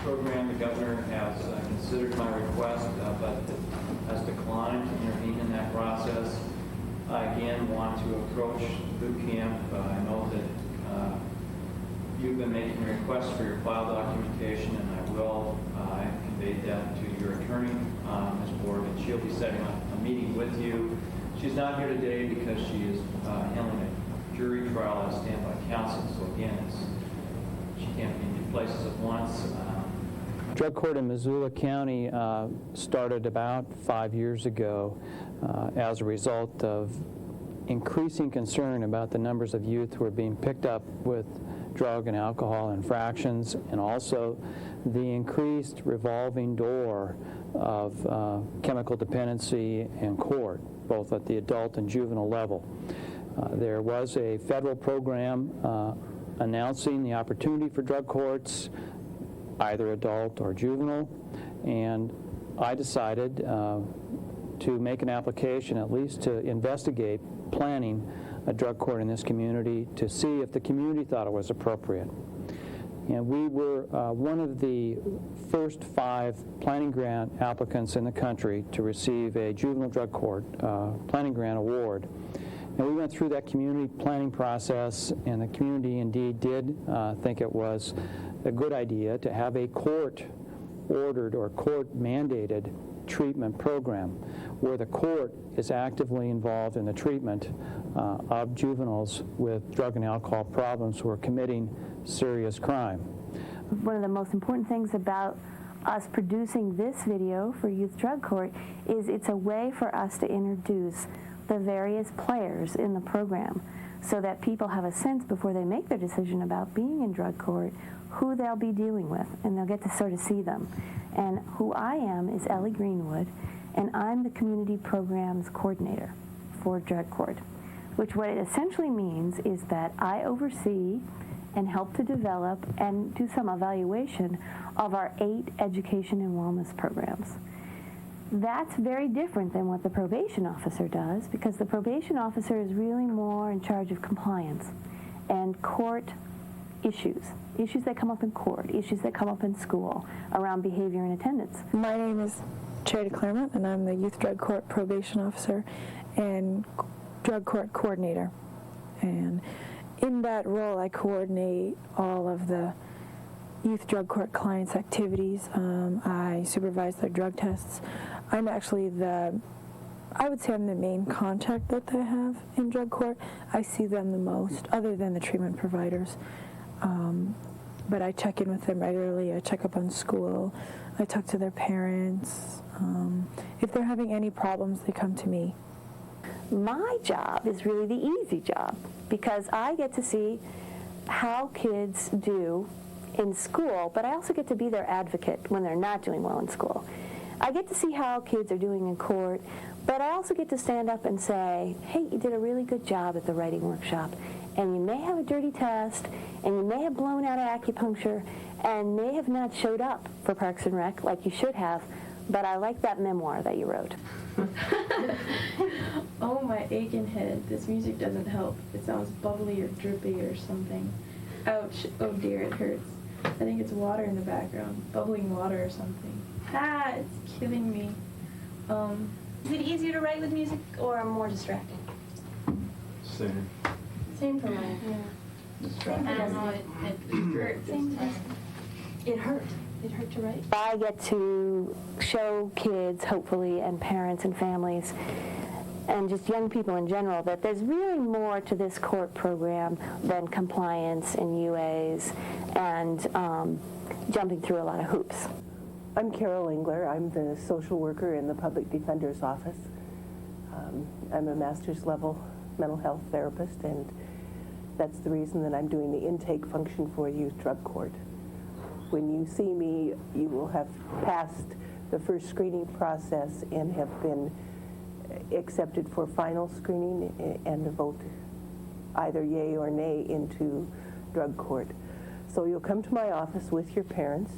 program. The governor has considered my request, but has declined to intervene in that process. I again want to approach boot camp. I know that you've been making requests for your file documentation, and I will. I have conveyed that to your attorney, Ms. Borg, and she'll be setting up a meeting with you. She's not here today because she is handling a jury trial as standby counsel. So again, she can't be in two places at once. Drug court in Missoula County started about 5 years ago as a result of increasing concern about the numbers of youth who are being picked up with drug and alcohol infractions, and also the increased revolving door of chemical dependency in court, both at the adult and juvenile level. There was a federal program announcing the opportunity for drug courts, either adult or juvenile, and I decided to make an application, at least to investigate planning a drug court in this community to see if the community thought it was appropriate. And we were one of the first 5 planning grant applicants in the country to receive a juvenile drug court planning grant award. And we went through that community planning process, and the community indeed did think it was a good idea to have a court-ordered or court-mandated treatment program where the court is actively involved in the treatment of juveniles with drug and alcohol problems who are committing serious crime. One of the most important things about us producing this video for Youth Drug Court is it's a way for us to introduce the various players in the program so that people have a sense before they make their decision about being in drug court who they'll be dealing with, and they'll get to sort of see them. And who I am is Ellie Greenwood, and I'm the community programs coordinator for drug court, which what it essentially means is that I oversee and help to develop and do some evaluation of our 8 education and wellness programs. That's very different than what the probation officer does, because the probation officer is really more in charge of compliance and court issues that come up in court, issues that come up in school around behavior and attendance. My name is Charity Claremont, and I'm the Youth Drug Court probation officer and drug court coordinator. And in that role, I coordinate all of the Youth Drug Court clients' activities. I supervise their drug tests. I'm actually I would say I'm the main contact that they have in drug court. I see them the most, other than the treatment providers. But I check in with them regularly. I check up on school. I talk to their parents. If they're having any problems, they come to me. My job is really the easy job because I get to see how kids do in school, but I also get to be their advocate when they're not doing well in school. I get to see how kids are doing in court, but I also get to stand up and say, hey, you did a really good job at the writing workshop, and you may have a dirty test, and you may have blown out of acupuncture, and may have not showed up for Parks and Rec like you should have, but I like that memoir that you wrote. Oh, my aching head. This music doesn't help. It sounds bubbly or drippy or something. Ouch. Oh dear, it hurts. I think it's water in the background. Bubbling water or something. Ah, it's killing me. Is it easier to write with music or more distracting? Same. Same for mine. Yeah. I don't know. It hurt. It hurt. It hurt to write. I get to show kids, hopefully, and parents and families, and just young people in general, that there's really more to this court program than compliance and UAs and jumping through a lot of hoops. I'm Carol Engler. I'm the social worker in the Public Defender's Office. I'm a master's level mental health therapist, and that's the reason that I'm doing the intake function for Youth Drug Court. When you see me, you will have passed the first screening process and have been accepted for final screening and a vote either yay or nay into drug court. So you'll come to my office with your parents,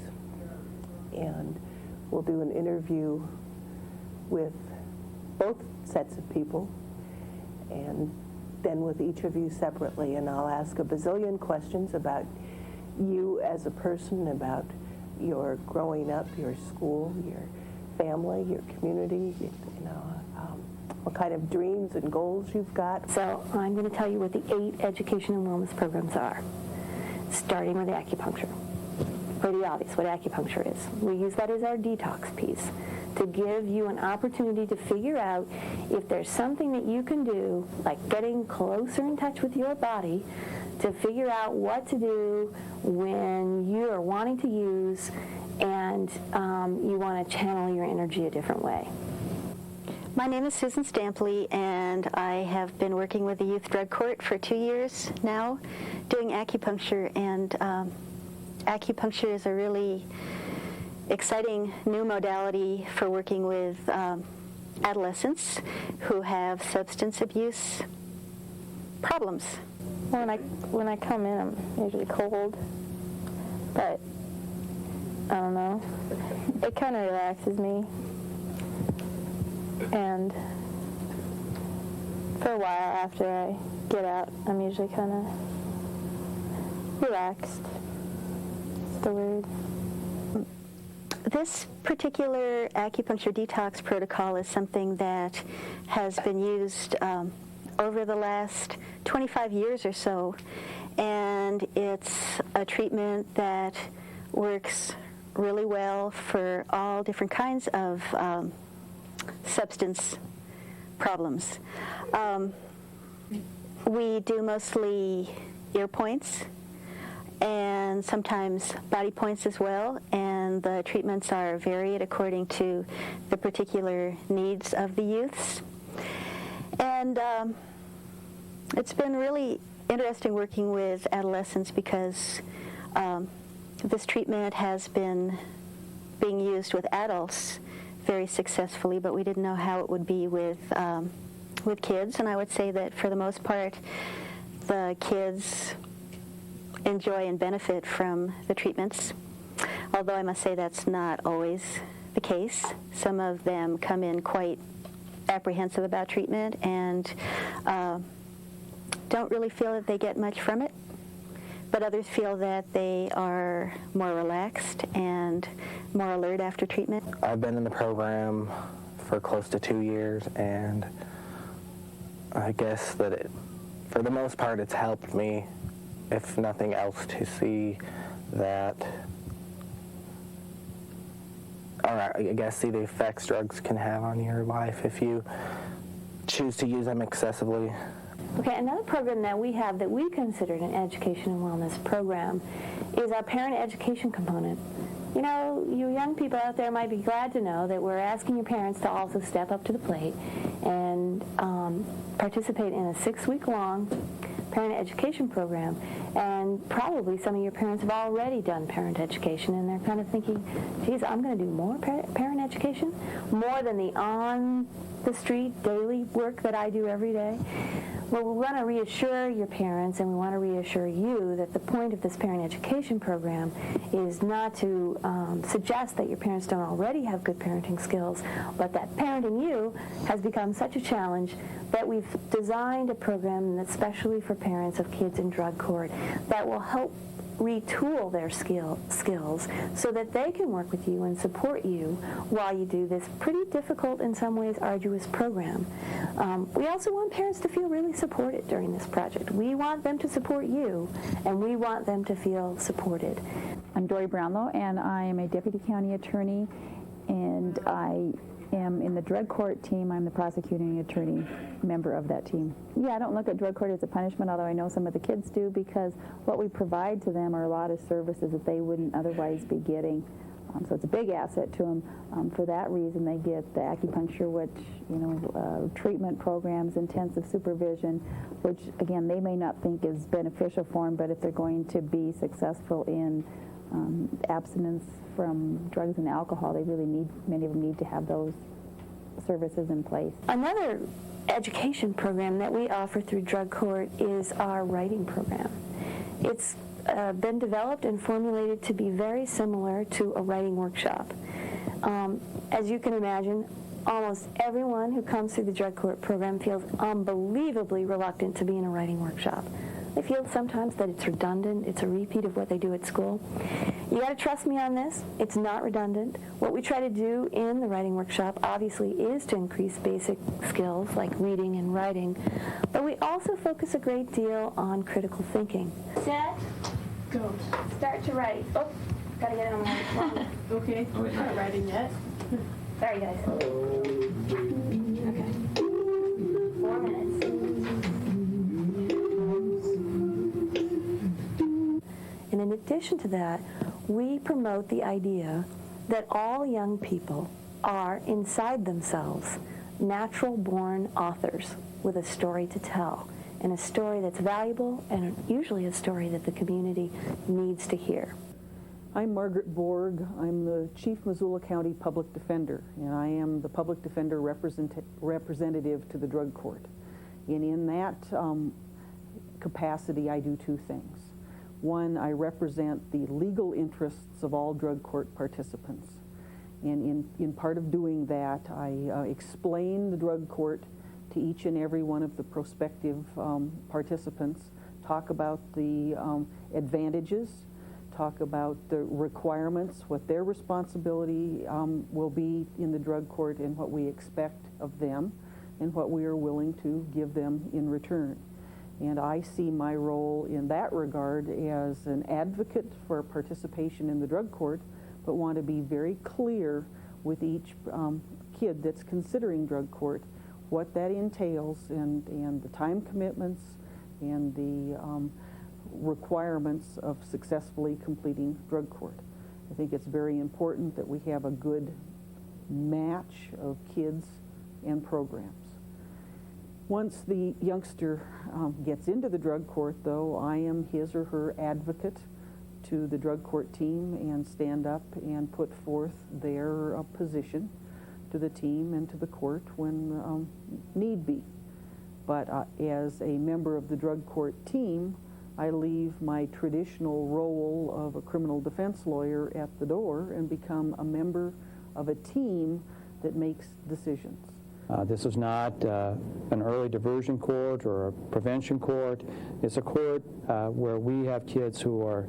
and we'll do an interview with both sets of people, and then with each of you separately, and I'll ask a bazillion questions about you as a person, about your growing up, your school, your family, your community, what kind of dreams and goals you've got. So I'm going to tell you what the 8 education and wellness programs are, starting with acupuncture. Pretty obvious what acupuncture is. We use that as our detox piece to give you an opportunity to figure out if there's something that you can do, like getting closer in touch with your body, to figure out what to do when you are wanting to use and you want to channel your energy a different way. My name is Susan Stampley, and I have been working with the Youth Drug Court for 2 years now, doing acupuncture, and acupuncture is a really exciting new modality for working with adolescents who have substance abuse problems. When I come in, I'm usually cold, but I don't know. It kind of relaxes me, and for a while after I get out, I'm usually kind of relaxed. That's the word. This particular acupuncture detox protocol is something that has been used over the last 25 years or so, and it's a treatment that works really well for all different kinds of substance problems. We do mostly ear points and sometimes body points as well, and the treatments are varied according to the particular needs of the youths. And it's been really interesting working with adolescents because this treatment has been being used with adults very successfully, but we didn't know how it would be with kids, and I would say that for the most part the kids enjoy and benefit from the treatments, although I must say that's not always the case. Some of them come in quite apprehensive about treatment and don't really feel that they get much from it, but others feel that they are more relaxed and more alert after treatment. I've been in the program for close to 2 years, and I guess that for the most part it's helped me, if nothing else, to see that, or I guess see the effects drugs can have on your life if you choose to use them excessively. Okay, another program that we have that we considered an education and wellness program is our parent education component. You know, you young people out there might be glad to know that we're asking your parents to also step up to the plate and participate in a 6-week-long parent education program. And probably some of your parents have already done parent education, and they're kind of thinking, geez, I'm going to do more parent education, more than the on-the-street daily work that I do every day. Well, we want to reassure your parents, and we want to reassure you that the point of this parent education program is not to suggest that your parents don't already have good parenting skills, but that parenting you has become such a challenge that we've designed a program that's specially for parents of kids in drug court that will help retool their skills so that they can work with you and support you while you do this pretty difficult, in some ways arduous program. We also want parents to feel really supported during this project. We want them to support you, and we want them to feel supported. I'm Dory Brownlow, and I am a deputy county attorney, and I am in the drug court team. I'm the prosecuting attorney member of that team. Yeah, I don't look at drug court as a punishment, although I know some of the kids do, because what we provide to them are a lot of services that they wouldn't otherwise be getting. So it's a big asset to them. For that reason, they get the acupuncture, which, treatment programs, intensive supervision, which, again, they may not think is beneficial for them, but if they're going to be successful in abstinence from drugs and alcohol, many of them need to have those services in place. Another education program that we offer through drug court is our writing program. It's been developed and formulated to be very similar to a writing workshop. As you can imagine, almost everyone who comes through the drug court program feels unbelievably reluctant to be in a writing workshop. They feel sometimes that it's redundant, it's a repeat of what they do at school. You got to trust me on this. It's not redundant. What we try to do in the writing workshop, obviously, is to increase basic skills like reading and writing, but we also focus a great deal on critical thinking. Set, go. Start to write. Oh, gotta get it on my phone. Okay, we're not writing yet. Sorry, guys. Okay. 4 minutes. And in addition to that, we promote the idea that all young people are inside themselves natural-born authors with a story to tell, and a story that's valuable, and usually a story that the community needs to hear. I'm Margaret Borg. I'm the Chief Missoula County Public Defender, and I am the Public Defender representative to the Drug Court. And in that capacity, I do two things. One, I represent the legal interests of all drug court participants. And in part of doing that, I explain the drug court to each and every one of the prospective participants, talk about the advantages, talk about the requirements, what their responsibility will be in the drug court, and what we expect of them, and what we are willing to give them in return. And I see my role in that regard as an advocate for participation in the drug court, but want to be very clear with each kid that's considering drug court what that entails, and the time commitments and the requirements of successfully completing drug court. I think it's very important that we have a good match of kids and programs. Once the youngster gets into the drug court, though, I am his or her advocate to the drug court team and stand up and put forth their position to the team and to the court when need be. But as a member of the drug court team, I leave my traditional role of a criminal defense lawyer at the door and become a member of a team that makes decisions. This is not an early diversion court or a prevention court. It's a court where we have kids who are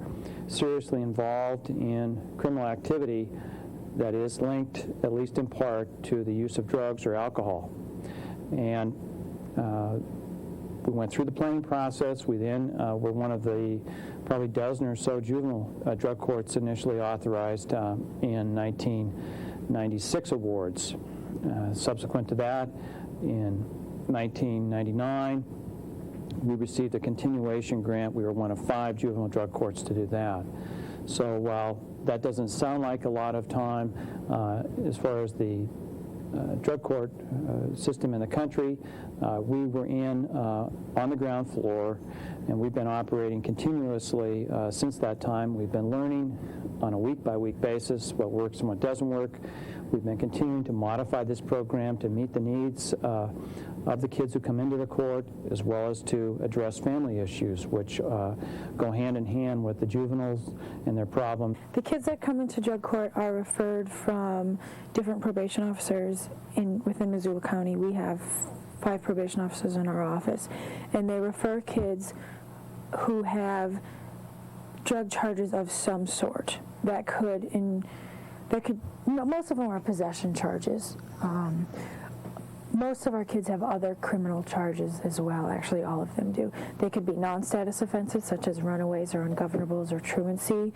seriously involved in criminal activity that is linked, at least in part, to the use of drugs or alcohol. And we went through the planning process. We then were one of the probably dozen or so juvenile drug courts initially authorized in 1996 awards. Subsequent to that, in 1999, we received a continuation grant. We were one of 5 juvenile drug courts to do that. So while that doesn't sound like a lot of time, as far as the drug court system in the country, we were on the ground floor, and we've been operating continuously since that time. We've been learning on a week-by-week basis what works and what doesn't work. We've been continuing to modify this program to meet the needs of the kids who come into the court, as well as to address family issues, which go hand in hand with the juveniles and their problems. The kids that come into drug court are referred from different probation officers within Missoula County. We have 5 probation officers in our office, and they refer kids who have drug charges of some sort that could most of them are possession charges. Most of our kids have other criminal charges as well. Actually, all of them do. They could be non-status offenses such as runaways or ungovernables or truancy,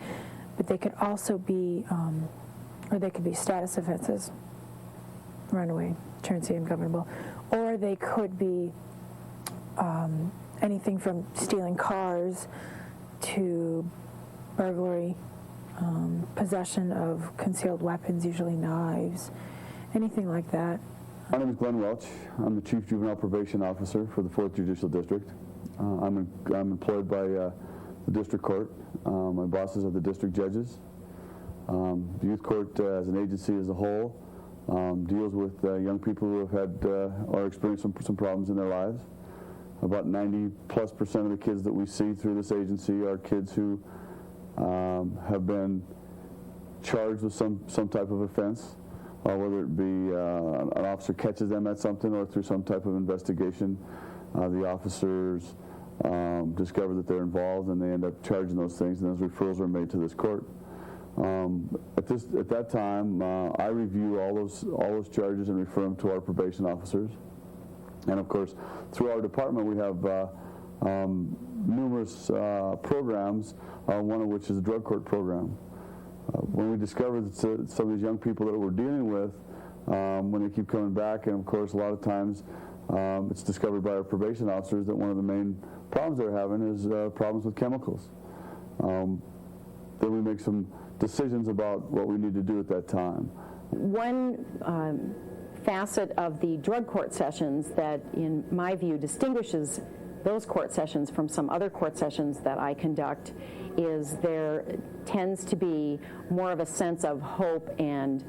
but they could also be, or they could be status offenses, runaway, truancy, ungovernable, or they could be anything from stealing cars to burglary, possession of concealed weapons, usually knives, anything like that. My name is Glenn Welch. I'm the Chief Juvenile Probation Officer for the 4th Judicial District. I'm employed by the District Court. My bosses are the District Judges. The Youth Court as an agency as a whole deals with young people who have had or experienced some problems in their lives. About 90+% of the kids that we see through this agency are kids who have been charged with some type of offense, whether it be an officer catches them at something or through some type of investigation. The officers discover that they're involved, and they end up charging those things, and those referrals are made to this court. At that time, I review all those charges and refer them to our probation officers. And of course, through our department, we have numerous programs, one of which is the drug court program. When we discovered that some of these young people that we're dealing with, when they keep coming back, and of course a lot of times it's discovered by our probation officers that one of the main problems they're having is problems with chemicals. Then we make some decisions about what we need to do at that time. One facet of the drug court sessions that, in my view, distinguishes those court sessions from some other court sessions that I conduct is there tends to be more of a sense of hope and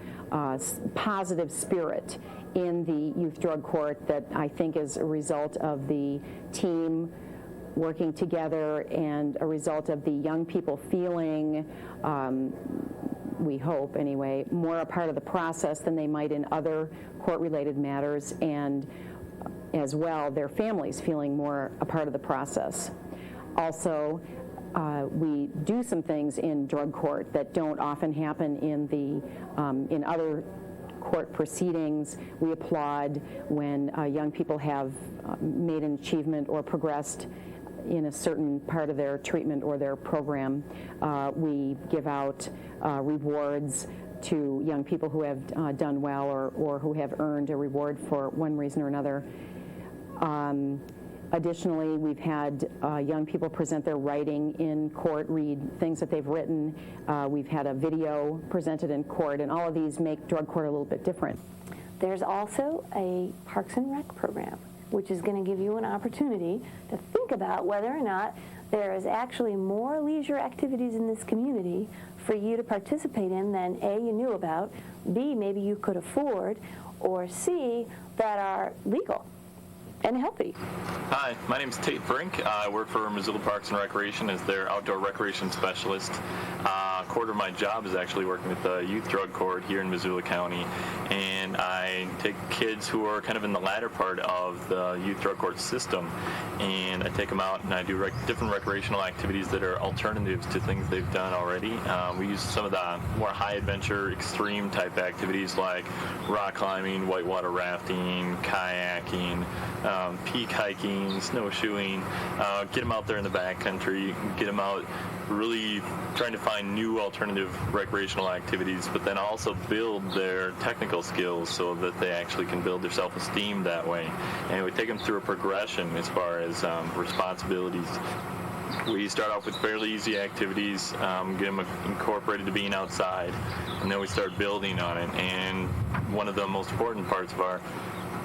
positive spirit in the youth drug court that I think is a result of the team working together and a result of the young people feeling, we hope anyway, more a part of the process than they might in other court-related matters, and as well their families feeling more a part of the process. Also, we do some things in drug court that don't often happen in other court proceedings. We applaud when young people have made an achievement or progressed in a certain part of their treatment or their program. We give out rewards to young people who have done well or who have earned a reward for one reason or another. Additionally, we've had young people present their writing in court, read things that they've written. We've had a video presented in court, and all of these make drug court a little bit different. There's also a Parks and Rec program, which is going to give you an opportunity to think about whether or not there is actually more leisure activities in this community for you to participate in than A, you knew about, B, maybe you could afford, or C, that are legal and healthy. Hi, my name is Tate Brink. I work for Missoula Parks and Recreation as their outdoor recreation specialist. A quarter of my job is actually working with the Youth Drug Court here in Missoula County, and I take kids who are kind of in the latter part of the Youth Drug Court system, and I take them out and I do different recreational activities that are alternatives to things they've done already. We use some of the more high adventure, extreme type activities like rock climbing, whitewater rafting, kayaking, peak hiking, snowshoeing, get them out there in the backcountry, get them out really trying to find new alternative recreational activities, but then also build their technical skills so that they actually can build their self-esteem that way. And we take them through a progression as far as responsibilities. We start off with fairly easy activities, get them incorporated to being outside, and then we start building on it. And one of the most important parts of our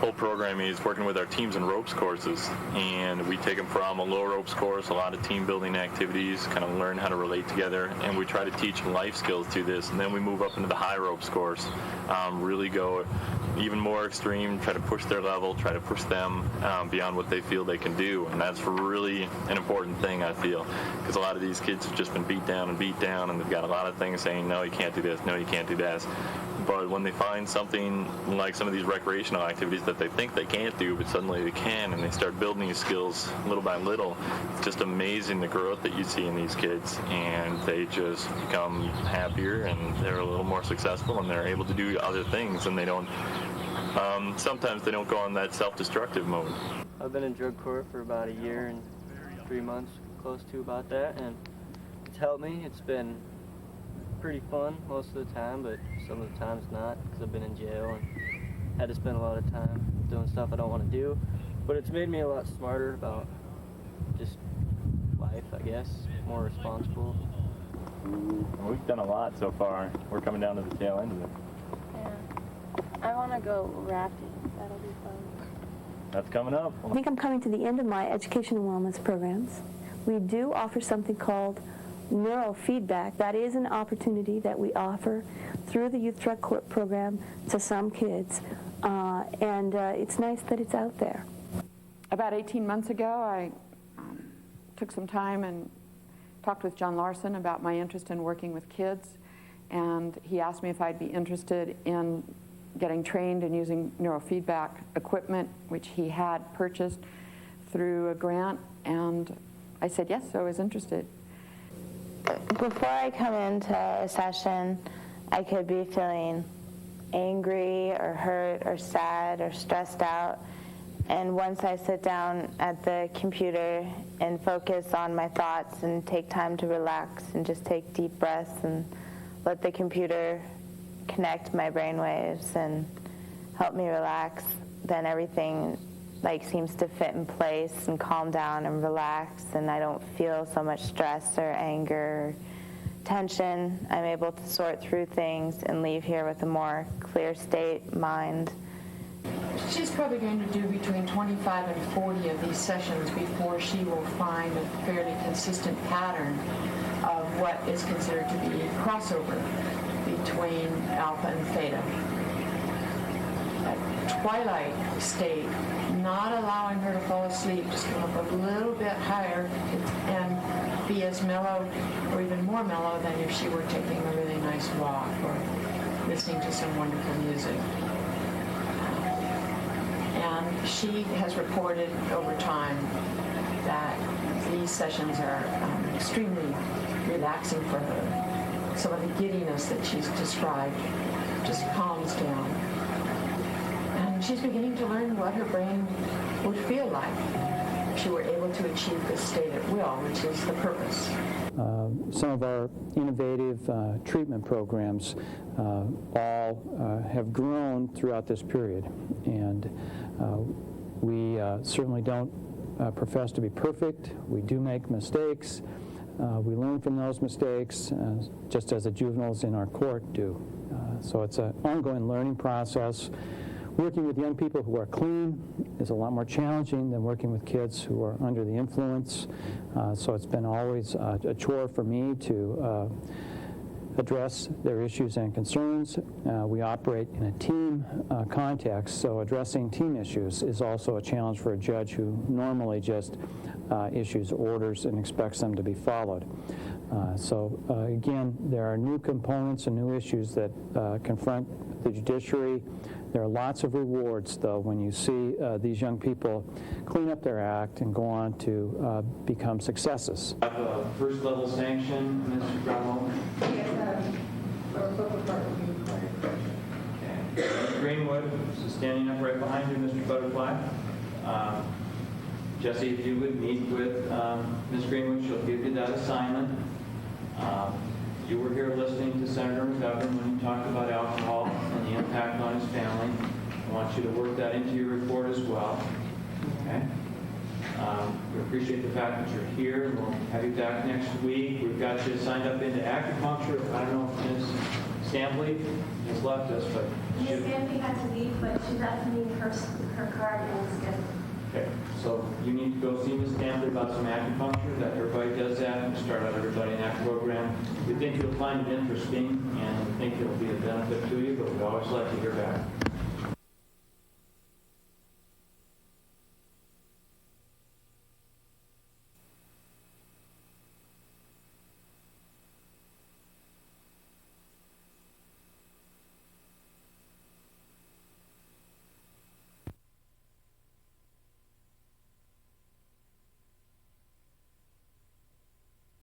whole program is working with our teams and ropes courses, and we take them from a low ropes course, a lot of team building activities, kind of learn how to relate together, and we try to teach life skills through this, and then we move up into the high ropes course, really go even more extreme, try to push their level, try to push them beyond what they feel they can do, and that's really an important thing, I feel, because a lot of these kids have just been beat down, and they've got a lot of things saying, no, you can't do this, no, you can't do that. But when they find something like some of these recreational activities that they think they can't do, but suddenly they can, and they start building these skills little by little, it's just amazing the growth that you see in these kids, and they just become happier, and they're a little more successful, and they're able to do other things, and they don't, sometimes they don't go on that self-destructive mode. I've been in drug court for about a year and 3 months, close to about that, and it's helped me. It's been pretty fun most of the time, but some of the times not, because I've been in jail and had to spend a lot of time doing stuff I don't want to do. But it's made me a lot smarter about just life, I guess, more responsible. We've done a lot so far. We're coming down to the tail end of it. Yeah. I want to go rafting. That'll be fun. That's coming up. I think I'm coming to the end of my education and wellness programs. We do offer something called neurofeedback. That is an opportunity that we offer through the Youth Drug Court program to some kids, and it's nice that it's out there. About 18 months ago, I took some time and talked with John Larson about my interest in working with kids, and he asked me if I'd be interested in getting trained in using neurofeedback equipment, which he had purchased through a grant And I said yes, so I was interested. Before I come into a session, I could be feeling angry or hurt or sad or stressed out. And once I sit down at the computer and focus on my thoughts and take time to relax and just take deep breaths and let the computer connect my brainwaves and help me relax, then everything seems to fit in place and calm down and relax, and I don't feel so much stress or anger or tension. I'm able to sort through things and leave here with a more clear state mind. She's probably going to do between 25 and 40 of these sessions before she will find a fairly consistent pattern of what is considered to be crossover between alpha and theta. That twilight state, not allowing her to fall asleep, just come up a little bit higher and be as mellow or even more mellow than if she were taking a really nice walk or listening to some wonderful music. And she has reported over time that these sessions are extremely relaxing for her. Some of the giddiness that she's described just calms down. And she's beginning to learn what her brain would feel like if she were able to achieve this state at will, which is the purpose. Some of our innovative treatment programs all have grown throughout this period, and we certainly don't profess to be perfect. We do make mistakes. We learn from those mistakes, just as the juveniles in our court do. So it's an ongoing learning process. Working with young people who are clean is a lot more challenging than working with kids who are under the influence. So it's been always a chore for me to address their issues and concerns. We operate in a team context, so addressing team issues is also a challenge for a judge who normally just issues orders and expects them to be followed. Again, there are new components and new issues that confront the judiciary. There are lots of rewards, though, when you see these young people clean up their act and go on to become successes. Have a first level sanction, Mr. Grabo? Yes, or book report would be required. Okay. Mr. Greenwood is standing up right behind you, Mr. Butterfly. Jesse, if you would meet with Ms. Greenwood, she'll give you that assignment. You were here listening to Senator McGovern when he talked about alcohol and the impact on his family. I want you to work that into your report as well. Okay? We appreciate the fact that you're here, and we'll have you back next week. We've got you signed up into acupuncture. I don't know if Ms. Stampley has left us, but Ms. Stampley had to leave, but she left me her card and schedule. okay, so you need to go see Ms. Stampley about some acupuncture. That everybody does that. We start out everybody in that program. We think you'll find it interesting, and we think it'll be a benefit to you, but we always like to hear back.